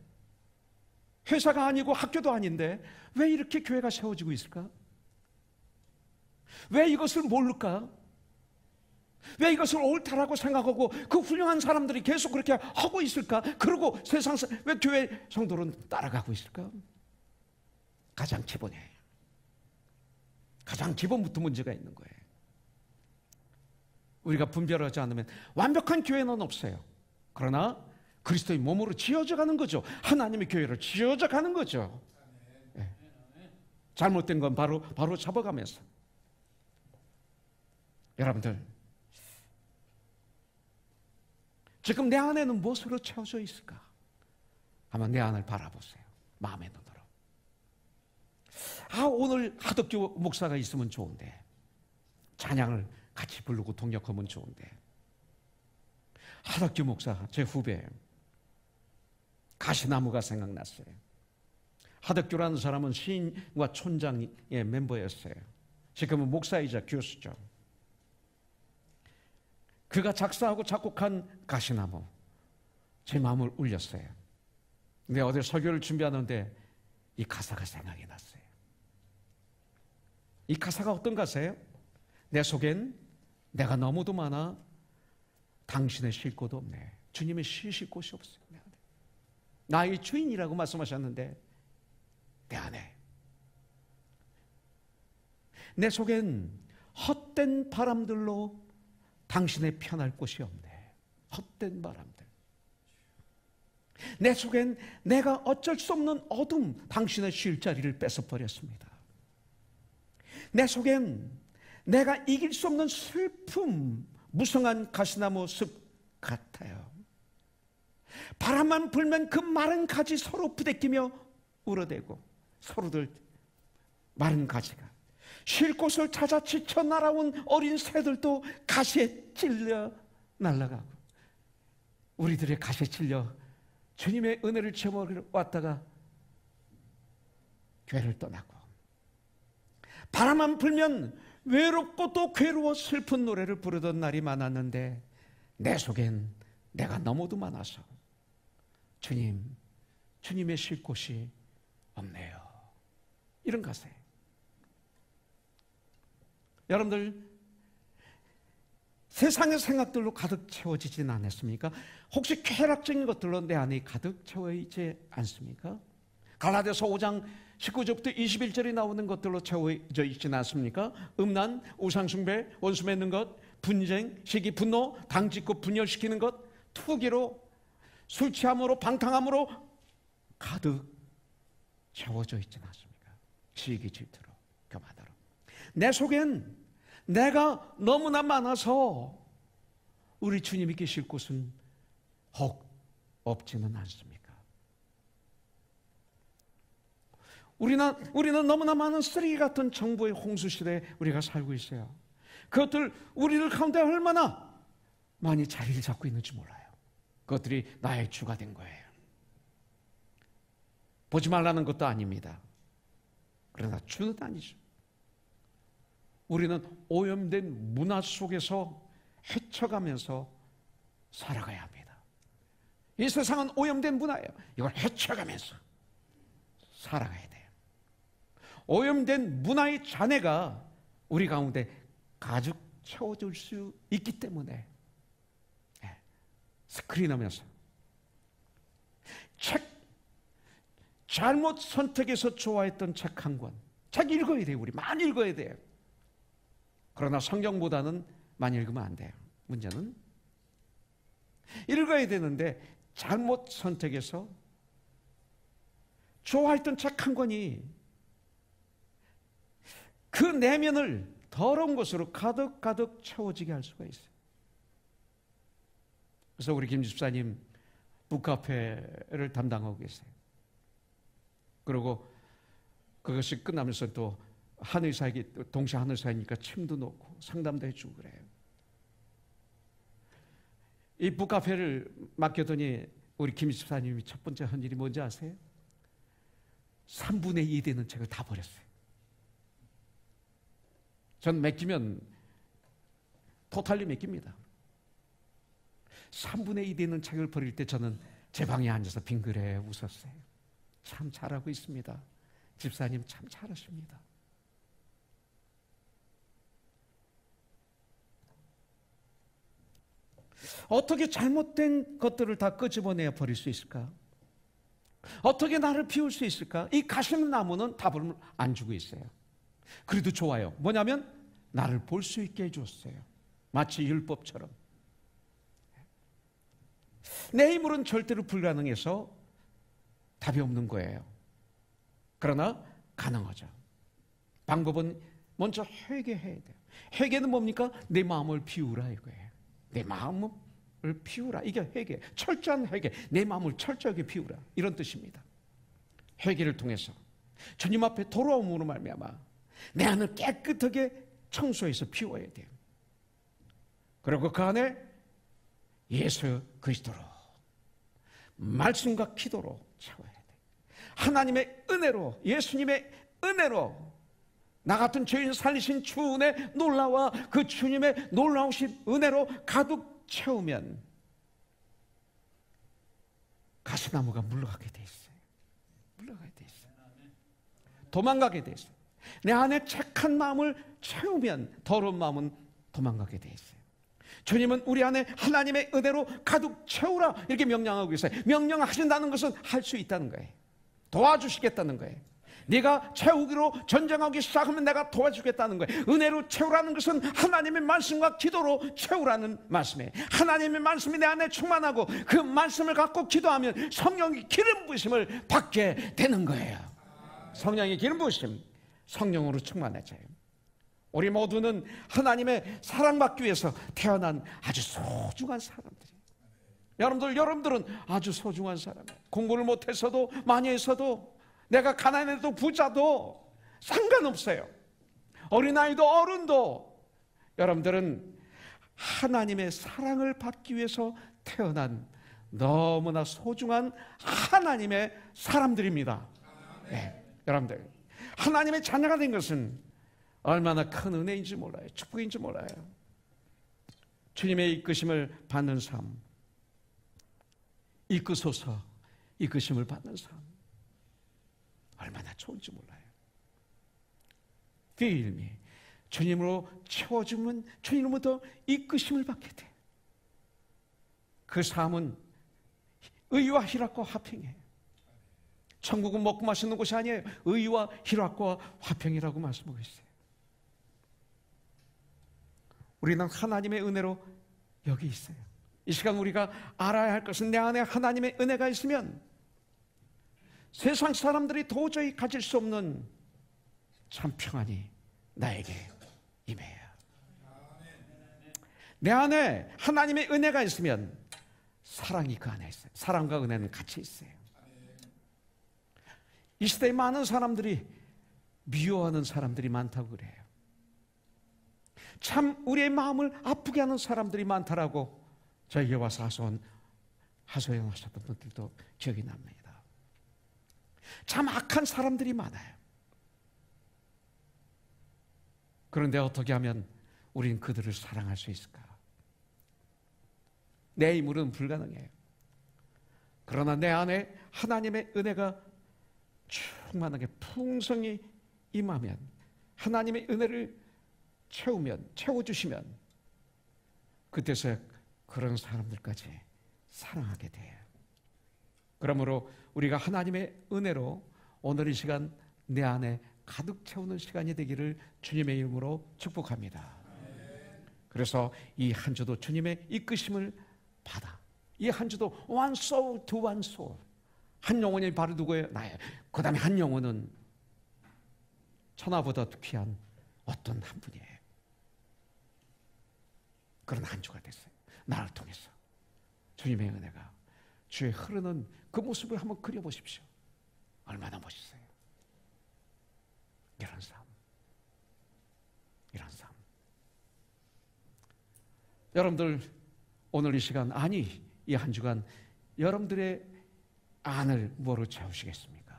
회사가 아니고 학교도 아닌데 왜 이렇게 교회가 세워지고 있을까? 왜 이것을 모를까? 왜 이것을 옳다라고 생각하고 그 훌륭한 사람들이 계속 그렇게 하고 있을까? 그리고 세상에서 왜 교회 성도는 따라가고 있을까? 가장 기본이에요. 가장 기본부터 문제가 있는 거예요. 우리가 분별하지 않으면 완벽한 교회는 없어요. 그러나 그리스도의 몸으로 지어져 가는 거죠. 하나님의 교회를 지어져 가는 거죠. 네. 잘못된 건 바로 잡아가면서. 여러분들, 지금 내 안에는 무엇으로 채워져 있을까? 한번 내 안을 바라보세요. 마음의 눈으로. 오늘 하덕교 목사가 있으면 좋은데, 찬양을 같이 부르고 동역하면 좋은데, 하덕교 목사, 제 후배 가시나무가 생각났어요. 하덕교라는 사람은 시인과 촌장의 멤버였어요. 지금은 목사이자 교수죠. 그가 작사하고 작곡한 가시나무, 제 마음을 울렸어요. 근데 어제 설교를 준비하는데 이 가사가 생각이 났어요. 이 가사가 어떤 가사예요? 내 속엔 내가 너무도 많아 당신의 쉴 곳도 없네. 주님의 쉬실 곳이 없어요. 나의 주인이라고 말씀하셨는데 내 안에, 내 속엔 헛된 바람들로 당신의 편할 곳이 없네. 헛된 바람들. 내 속엔 내가 어쩔 수 없는 어둠, 당신의 쉴 자리를 뺏어버렸습니다. 내 속엔 내가 이길 수 없는 슬픔, 무성한 가시나무 숲 같아요. 바람만 불면 그 마른 가지 서로 부대끼며 울어대고, 서로들 마른 가지가 쉴 곳을 찾아 지쳐 날아온 어린 새들도 가시에 찔려 날아가고, 우리들의 가시에 찔려 주님의 은혜를 체험하러 왔다가 교회를 떠나고, 바람만 불면 외롭고 또 괴로워 슬픈 노래를 부르던 날이 많았는데 내 속엔 내가 너무도 많아서 주님의 쉴 곳이 없네요. 이런 가사예요. 여러분들, 세상의 생각들로 가득 채워지진 않았습니까? 혹시 쾌락적인 것들로 내 안에 가득 채워있지 않습니까? 갈라디아서 5장 19절부터 21절이 나오는 것들로 채워져 있지는 않습니까? 음란, 우상숭배, 원수 맺는 것, 분쟁, 시기, 분노, 당짓고 분열시키는 것, 투기로, 술 취함으로, 방탕함으로 가득 채워져 있지는 않습니까? 시기, 질투로, 교만으로. 내 속엔 내가 너무나 많아서 우리 주님이 계실 곳은 혹 없지는 않습니까? 우리는 너무나 많은 쓰레기 같은 정보의 홍수 시대에 우리가 살고 있어요. 그것들 우리들 가운데 얼마나 많이 자리를 잡고 있는지 몰라요. 그것들이 나의 주가 된 거예요. 보지 말라는 것도 아닙니다. 그러나 주는 아니죠. 우리는 오염된 문화 속에서 헤쳐가면서 살아가야 합니다. 이 세상은 오염된 문화예요. 이걸 헤쳐가면서 살아가야 돼요. 오염된 문화의 잔해가 우리 가운데 가득 채워줄 수 있기 때문에 스크린하면서 잘못 선택해서 좋아했던 책 한 권. 책 읽어야 돼요. 우리 많이 읽어야 돼요. 그러나 성경보다는 많이 읽으면 안 돼요. 문제는 읽어야 되는데 잘못 선택해서 좋아했던 책 한 권이 그 내면을 더러운 것으로 가득 채워지게 할 수가 있어요. 그래서 우리 김 집사님 북카페를 담당하고 계세요. 그리고 그것이 끝나면서 또 한의사에게, 동시에 한의사이니까 침도 놓고 상담도 해주고 그래요. 이 북카페를 맡겼더니 우리 김 집사님이 첫 번째 한 일이 뭔지 아세요? 3분의 2 되는 책을 다 버렸어요. 전 맡기면 토탈리 맡깁니다. 3분의 2 되는 책을 버릴 때 저는 제 방에 앉아서 빙그레 웃었어요. 참 잘하고 있습니다. 집사님 참 잘하십니다. 어떻게 잘못된 것들을 다 끄집어내어 버릴 수 있을까? 어떻게 나를 비울 수 있을까? 이 가시나무는 답을 안 주고 있어요. 그래도 좋아요. 뭐냐면 나를 볼 수 있게 해줬어요. 마치 율법처럼. 내 힘으로는 절대로 불가능해서 답이 없는 거예요. 그러나 가능하죠. 방법은 먼저 회개해야 돼요. 회개는 뭡니까? 내 마음을 비우라 이거예요. 내 마음을 비우라. 이게 회개. 철저한 회개. 내 마음을 철저하게 비우라. 이런 뜻입니다. 회개를 통해서 주님 앞에 돌아옴으로 말미암아 내 안을 깨끗하게 청소해서 비워야 돼요. 그리고 그 안에 예수 그리스도로 말씀과 기도로 채워야 돼요. 하나님의 은혜로, 예수님의 은혜로 나 같은 죄인 살리신 주 은혜 놀라와 그 주님의 놀라우신 은혜로 가득 채우면 가시나무가 물러가게 돼 있어요. 물러가게 돼 있어요. 도망가게 돼 있어요. 내 안에 착한 마음을 채우면 더러운 마음은 도망가게 돼 있어요. 주님은 우리 안에 하나님의 은혜로 가득 채우라 이렇게 명령하고 있어요. 명령하신다는 것은 할 수 있다는 거예요. 도와주시겠다는 거예요. 네가 채우기로 전쟁하기 시작하면 내가 도와주겠다는 거예요. 은혜로 채우라는 것은 하나님의 말씀과 기도로 채우라는 말씀이에요. 하나님의 말씀이 내 안에 충만하고 그 말씀을 갖고 기도하면 성령의 기름 부으심을 받게 되는 거예요. 성령의 기름 부으심, 성령으로 충만해져요. 우리 모두는 하나님의 사랑받기 위해서 태어난 아주 소중한 사람들이에요. 여러분들은 아주 소중한 사람이에요. 공부를 못해서도 많이 했어도 내가 가난해도 부자도 상관없어요. 어린아이도 어른도 여러분들은 하나님의 사랑을 받기 위해서 태어난 너무나 소중한 하나님의 사람들입니다. 네, 여러분들 하나님의 자녀가 된 것은 얼마나 큰 은혜인지 몰라요. 축복인지 몰라요. 주님의 이끄심을 받는 삶, 이끄소서 이끄심을 받는 삶 얼마나 좋은지 몰라요. Fill me. 주님으로 채워주면 주님으로부터 이끄심을 받게 돼. 그 삶은 의와 희락과 화평이에요. 천국은 먹고 마시는 곳이 아니에요. 의와 희락과 화평이라고 말씀하고 있어요. 우리는 하나님의 은혜로 여기 있어요. 이 시간 우리가 알아야 할 것은 내 안에 하나님의 은혜가 있으면 세상 사람들이 도저히 가질 수 없는 참 평안이 나에게 임해요. 내 안에 하나님의 은혜가 있으면 사랑이 그 안에 있어요. 사랑과 은혜는 같이 있어요. 이 시대에 많은 사람들이 미워하는 사람들이 많다고 그래요. 참 우리의 마음을 아프게 하는 사람들이 많다라고 저에게 와서 하소연하셨던 분들도 기억이 납니다. 참 악한 사람들이 많아요. 그런데 어떻게 하면 우리는 그들을 사랑할 수 있을까? 내 힘으로는 불가능해요. 그러나 내 안에 하나님의 은혜가 충만하게 풍성히 임하면, 하나님의 은혜를 채워주시면 그때서야 그런 사람들까지 사랑하게 돼요. 그러므로 우리가 하나님의 은혜로 오늘 이 시간 내 안에 가득 채우는 시간이 되기를 주님의 이름으로 축복합니다. 그래서 이 한 주도 주님의 이끄심을 받아 이 한 주도 one soul to one soul, 한 영혼이 바로 누구예요? 나예요. 그 다음에 한 영혼은 천하보다 귀한 어떤 한 분이에요. 그런 한 주가 됐어요. 나를 통해서 주님의 은혜가 주의 흐르는 그 모습을 한번 그려보십시오. 얼마나 멋있어요. 이런 삶, 이런 삶. 여러분들 오늘 이 시간, 아니 이 한 주간 여러분들의 안을 뭐로 채우시겠습니까?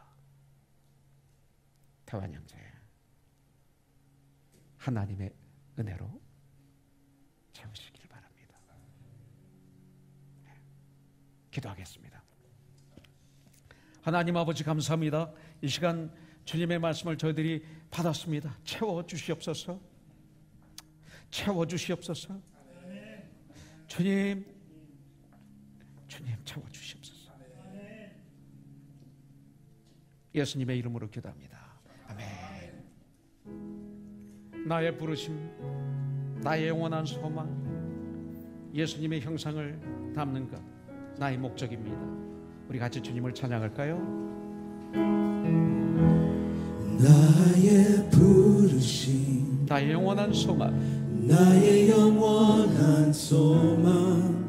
태환 형제, 하나님의 은혜로 채우시길 바랍니다. 네. 기도하겠습니다. 하나님 아버지 감사합니다. 이 시간 주님의 말씀을 저희들이 받았습니다. 채워주시옵소서. 채워주시옵소서. 주님, 주님 채워주시옵소서. 예수님의 이름으로 기도합니다. 아멘. 나의 부르심, 나의 영원한 소망, 예수님의 형상을 담는 것, 나의 목적입니다. 우리 같이 주님을 찬양할까요? 나의 부르심, 나의 영원한 소망, 나의 영원한 소망,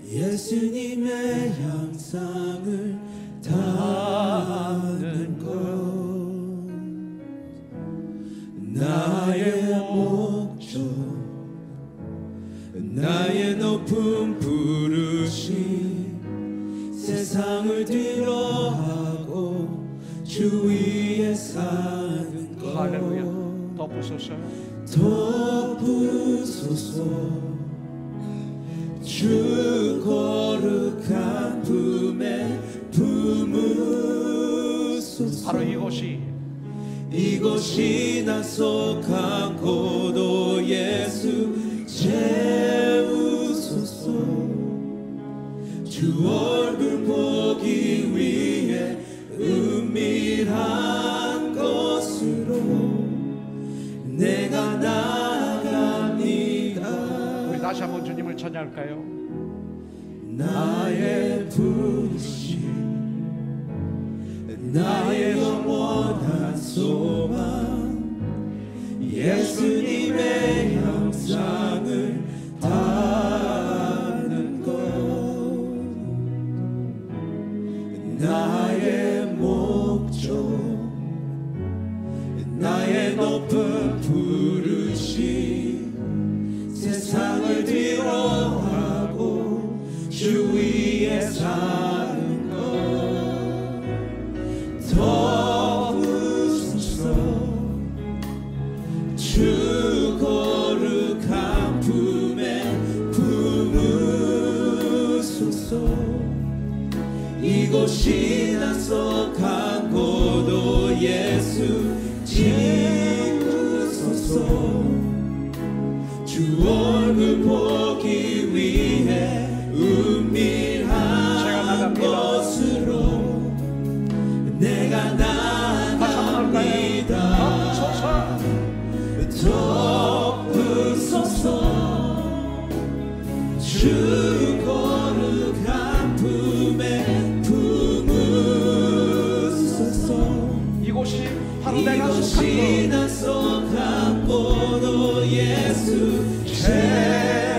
예수님의 형상을 담는 것, 나의 목적, 나의 높은 부르심, 세상을 뒤로하고 주 위에 사는 것. 할렐루야. 덮으소서. 덮으소서. 주 거룩한 품에 품으소서. 바로 이곳이 나 속한 고도 예수 채우소서. 주 얼굴 보기 위해 은밀한 곳으로 내가 나아갑니다. 우리 다시 한번 주님을 찬양할까요? 나의 부르심, 나의 영원한 소망, 예수님의 형상을 담는 것, 나의 목적, 나의 높은 부르심, 세상을 뒤로하고 주 위에 사는 것. 덮으소서. 주 거룩한 품에 품으소서. 이곳이 나 속한 고도 예수 지으소서. 주 얼굴 보기 위해 은밀한 곳으로 내가 나갑니다. 덮으소서. 주 거룩한 품에 품으소서. 이곳이 바로 이곳이 나 속한 고도 예수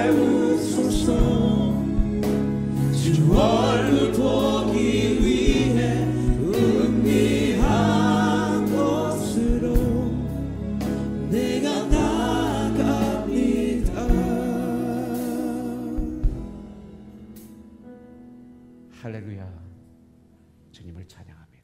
채우소서. 주 얼굴 보기 위해 은밀한 곳으로 내가 나갑니다. 할렐루야. 주님을 찬양합니다.